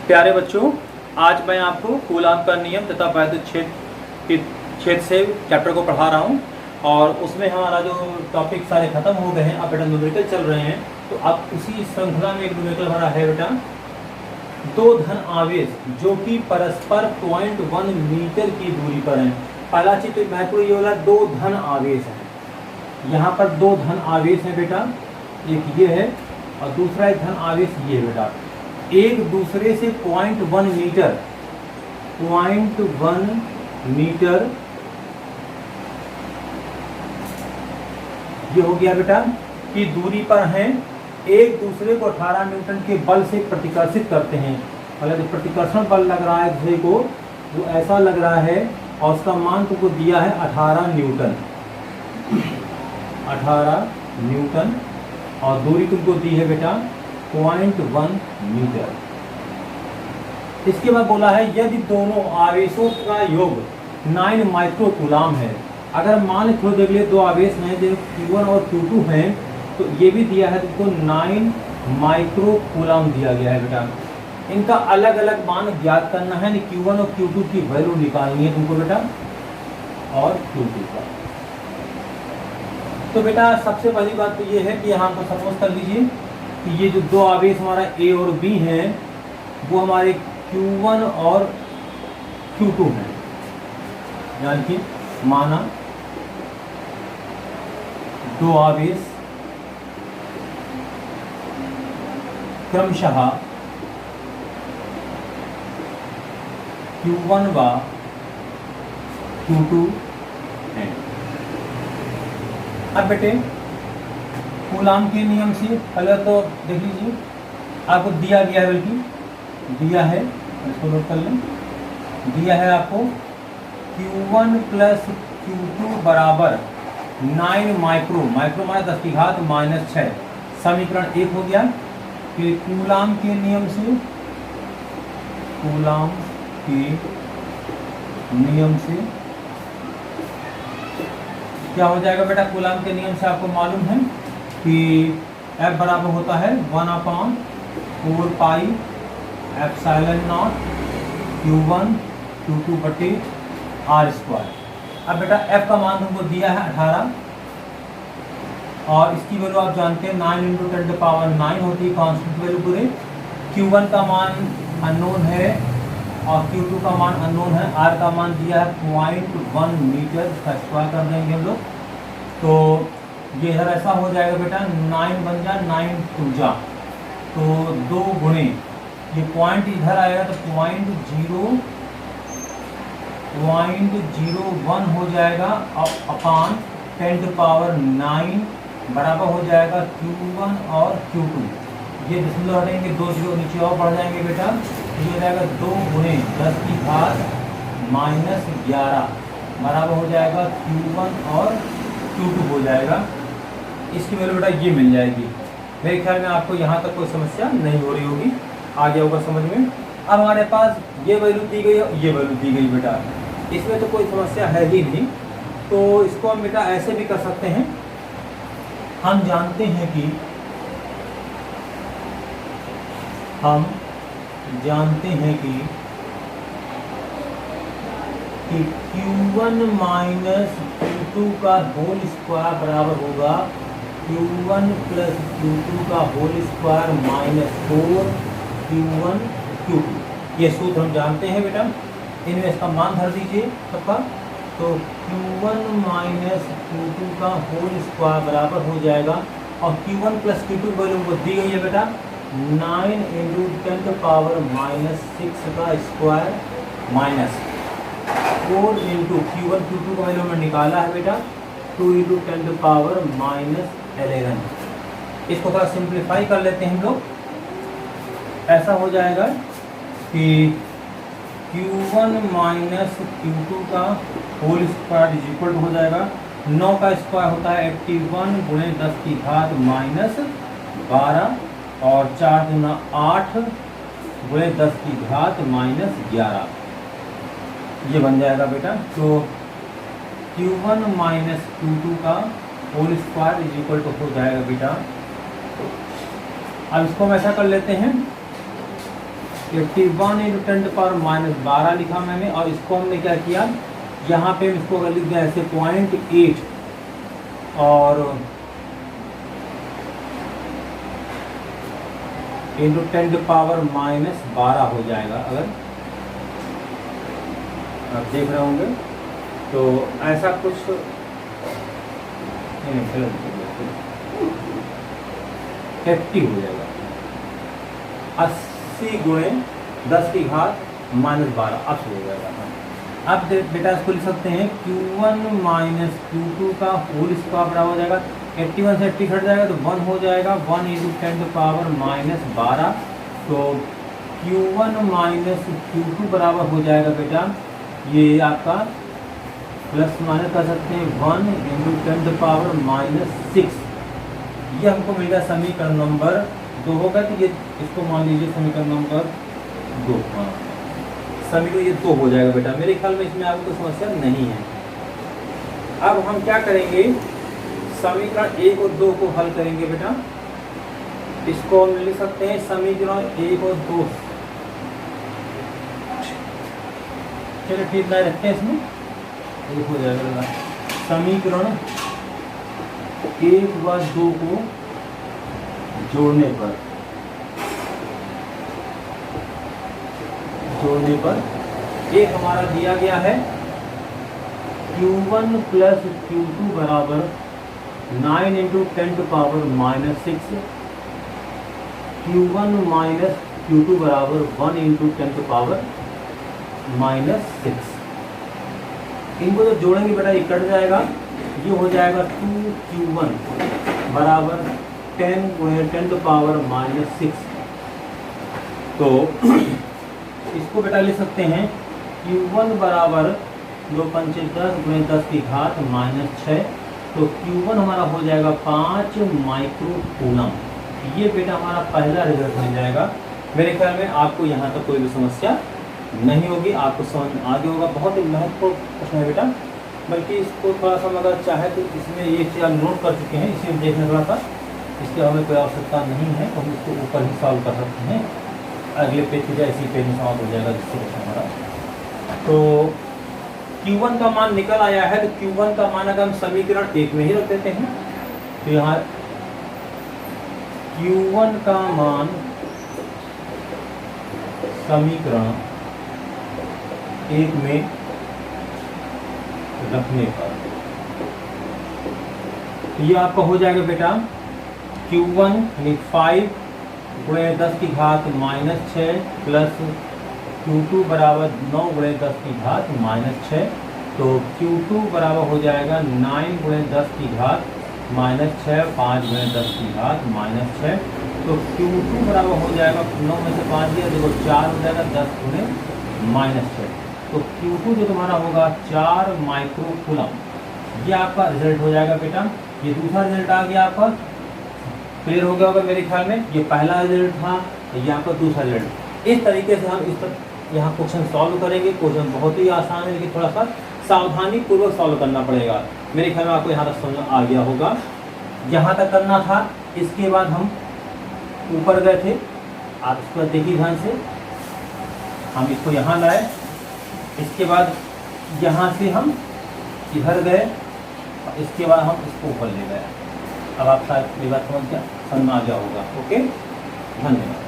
प्यारे बच्चों, आज मैं आपको कूलाम का नियम तथा वैद्युत क्षेत्र से चैप्टर को पढ़ा रहा हूँ। और उसमें हमारा जो टॉपिक सारे खत्म हो गए हैं, अब बेटा न्यूमेरिकल चल रहे हैं। तो अब उसी श्रृंखला में एक न्यूमेरिकल हमारा है बेटा, दो धन आवेश जो कि परस्पर 0.1 मीटर की दूरी पर हैं। पहला चीज तो महत्वपूर्ण ये वाला, दो धन आवेश है। यहाँ पर दो धन आवेश है बेटा, एक ये है और दूसरा एक धन आवेश ये है बेटा। एक दूसरे से 0.1 मीटर ये हो गया बेटा कि दूरी पर हैं, एक दूसरे को 18 न्यूटन के बल से प्रतिकर्षित करते हैं। अगर जो प्रतिकर्षण बल लग रहा है दूसरे को, वो ऐसा लग रहा है और उसका मान तुमको दिया है 18 न्यूटन, 18 न्यूटन, और दूरी तुमको दी है बेटा 0.1 मीटर। इसके बाद बोला है यदि दोनों आवेशों का योग 9 माइक्रो कूलाम है। अगर मान थोड़ी देर लिए दो आवेश हैं जो Q1 और Q2 हैं, तो ये भी दिया है तुमको 9 माइक्रो कूलाम दिया गया है बेटा। इनका अलग अलग मान ज्ञात करना है, Q1 और Q2 की वैल्यू निकालनी है तुमको बेटा, और Q2 का। तो बेटा सबसे पहली बात तो ये है कि यहाँ पर सपोज कर लीजिए कि ये जो दो आवेश हमारा A और B हैं, वो हमारे Q1 और Q2 हैं। यानी कि माना दो आवेश क्रमशः Q1 व Q2 हैं। अब बेटे कूलाम के नियम से पहले तो देख लीजिए, आपको दिया गया है, बल्कि दिया है, इसको नोट कर लें, दिया है आपको Q1 प्लस Q2 बराबर 9 माइक्रो, माइक्रो माइनस 10 की घात -6, समीकरण 1 हो गया। फिर कूलाम के नियम से, कूलाम के नियम से क्या हो जाएगा बेटा, कूलाम के नियम से आपको मालूम है कि F बराबर होता है 1/4 pi epsilon not Q1 Q2 बटे R²। अब बेटा F का मान तुमको दिया है 18, और इसकी वैल्यू आप जानते हैं 9 × 10⁹ होती है कांस्टेंट वैल्यू पूरे। Q1 का मान अननोन है और Q2 का मान अननोन है। R का मान दिया है 0.1 मीटर, इसका स्क्वायर कर देंगे हम लोग। तो ये इधर ऐसा हो जाएगा बेटा, 9 बन जा 9 2 जा, तो 2 गुणे ये पॉइंट इधर आएगा तो 0.01 हो जाएगा अपान 10⁹ बराबर हो जाएगा Q1 और Q2। ये दशमलव हटेंगे, 2 0 नीचे और बढ़ जाएंगे बेटा, ये हो जाएगा 2 गुणे 10 की घात -11 बराबर हो जाएगा Q1 और Q2 हो जाएगा। इसकी वैल्यू बेटा ये मिल जाएगी। मेरे ख्याल में आपको यहाँ तक कोई समस्या नहीं हो रही होगी, आ गया होगा समझ में। अब हमारे पास ये वैल्यू दी गई और ये वैल्यू दी गई बेटा, इसमें तो कोई समस्या है ही नहीं। तो इसको हम बेटा ऐसे भी कर सकते हैं। हम जानते हैं कि Q1 माइनस Q2 का होल स्क्वायर बराबर होगा Q1 प्लस Q2 का होल स्क्वायर -4 Q1 Q2। ये सूत्र हम जानते हैं बेटा, इनमें इसका मान धर दीजिए सबका। तो Q1 माइनस Q2 का होल स्क्वायर बराबर हो जाएगा, और Q1 प्लस Q2 वैल्यू को दी गई है बेटा 9 × 10⁻⁻6 का स्क्वायर माइनस 4 × Q1 Q2 का वैल्यू में निकाला है बेटा 2 × 10⁻11। इसको थोड़ा सिंप्लीफाई कर लेते हैं हम लोग। ऐसा हो जाएगा कि Q1 माइनस Q2 का होल स्क्वायर इज इक्वल हो जाएगा, 9 का स्क्वायर होता है 81 गुणे 10 की घात -12, और 4 × 8 गुणे 10 की घात -11, ये बन जाएगा बेटा। तो Q1 माइनस Q2 का whole square is equal to हो जाएगा बेटा। अब इसको हम ऐसा कर लेते हैं 81 इंटू 10⁻⁻12 लिखा मैंने, और इसको हमने क्या किया, यहाँ पे इसको अगर लिख दिया ऐसे 0.8 और इंटू 10⁻⁻12 हो जाएगा। अगर आप देख रहे होंगे तो ऐसा कुछ 50 हो जाएगा। 80 गुणे 10 की घात -12 अब हो जाएगा। अब बेटा इसको लिख सकते हैं Q1 माइनस Q2 का होल स्क्वायर बराबर हो जाएगा, 81 से 80 घट जाएगा तो 1 हो जाएगा, 1 इंटू 10⁻⁻12। तो Q1 माइनस Q2 बराबर हो जाएगा बेटा, ये आपका प्लस माइनस कर सकते हैं 1 इंटू 10⁻⁻6। ये हमको मिल गया समीकरण नंबर 2 होगा। तो ये इसको मान लीजिए समीकरण नंबर 2, हाँ समीकरण ये 2 हो जाएगा बेटा। मेरे ख्याल में इसमें आपको कोई समस्या नहीं है। अब हम क्या करेंगे, समीकरण 1 और 2 को हल करेंगे बेटा। इसको हम लिख सकते हैं समीकरण 1 और 2। चलिए ठीक है, रखते हैं इसमें एक हो जाएगा। समीकरण 1 व 2 को जोड़ने पर एक हमारा दिया गया है Q1 प्लस Q2 बराबर 9 इंटू 10⁻⁻6, Q1 माइनस Q2 बराबर 1 इंटू 10⁻⁻6। इनको जब जोड़ेंगे बेटा ये कट जाएगा, ये हो जाएगा 2Q1 बराबर 10 गुणे 10⁻⁻6। तो इसको बेटा ले सकते हैं Q1 बराबर 2 पंचे 10 गुणे 10 की घात -6। तो Q1 हमारा हो जाएगा 5 माइक्रो कूलम। ये बेटा हमारा पहला रिजल्ट मिल जाएगा। मेरे ख्याल में आपको यहाँ तक कोई भी समस्या नहीं होगी, आपको समझ में आगे होगा। बहुत ही महत्वपूर्ण प्रश्न है बेटा, बल्कि इसको थोड़ा सा अगर चाहे तो इसमें ये चीज़ आप नोट कर चुके हैं, इसे देखने थोड़ा सा, इसकी हमें कोई आवश्यकता नहीं है, तो हम इसको ऊपर ही सॉल्व कर सकते हैं। अगले पेज पे जाए, इसी पेज में समाप्त हो जाएगा जिससे हमारा। तो Q1 का मान निकल आया है। तो Q1 का मान अगर हम समीकरण 1 में ही रख देते हैं तो यहाँ Q1 का मान समीकरण 1 में रखने पर ये आपका हो जाएगा बेटा Q1 यानी 5 गुणे 10 की घात -6 प्लस Q2 बराबर 9 गुणे 10 की घात -6। तो Q2 बराबर हो जाएगा 9 गुणे 10 की घात -6, 5 गुणे 10 की घात -6। तो Q2 बराबर हो जाएगा 9 में से 5 दिया, देखो 4 हो जाएगा 10 गुणे -6। तो Q2 जो तुम्हारा होगा 4 माइक्रो कूलम। ये आपका रिजल्ट हो जाएगा बेटा। ये दूसरा रिजल्ट आ गया आपका, क्लियर हो गया होगा मेरे ख्याल में। ये पहला रिजल्ट था, ये आपका दूसरा रिजल्ट। इस तरीके से हम इस पर यहाँ क्वेश्चन सॉल्व करेंगे। क्वेश्चन बहुत ही आसान है, लेकिन थोड़ा सा सावधानी पूर्वक सॉल्व करना पड़ेगा। मेरे ख्याल में आपको यहाँ तक समझ आ गया होगा। यहाँ तक करना था, इसके बाद हम ऊपर गए थे, आप इसको देखिए ध्यान से। हम इसको यहाँ लाए, इसके बाद यहाँ से हम इधर गए, इसके बाद हम इसको ऊपर ले गए। अब आप शायद ये बात समझ में आ गया होगा। ओके, धन्यवाद।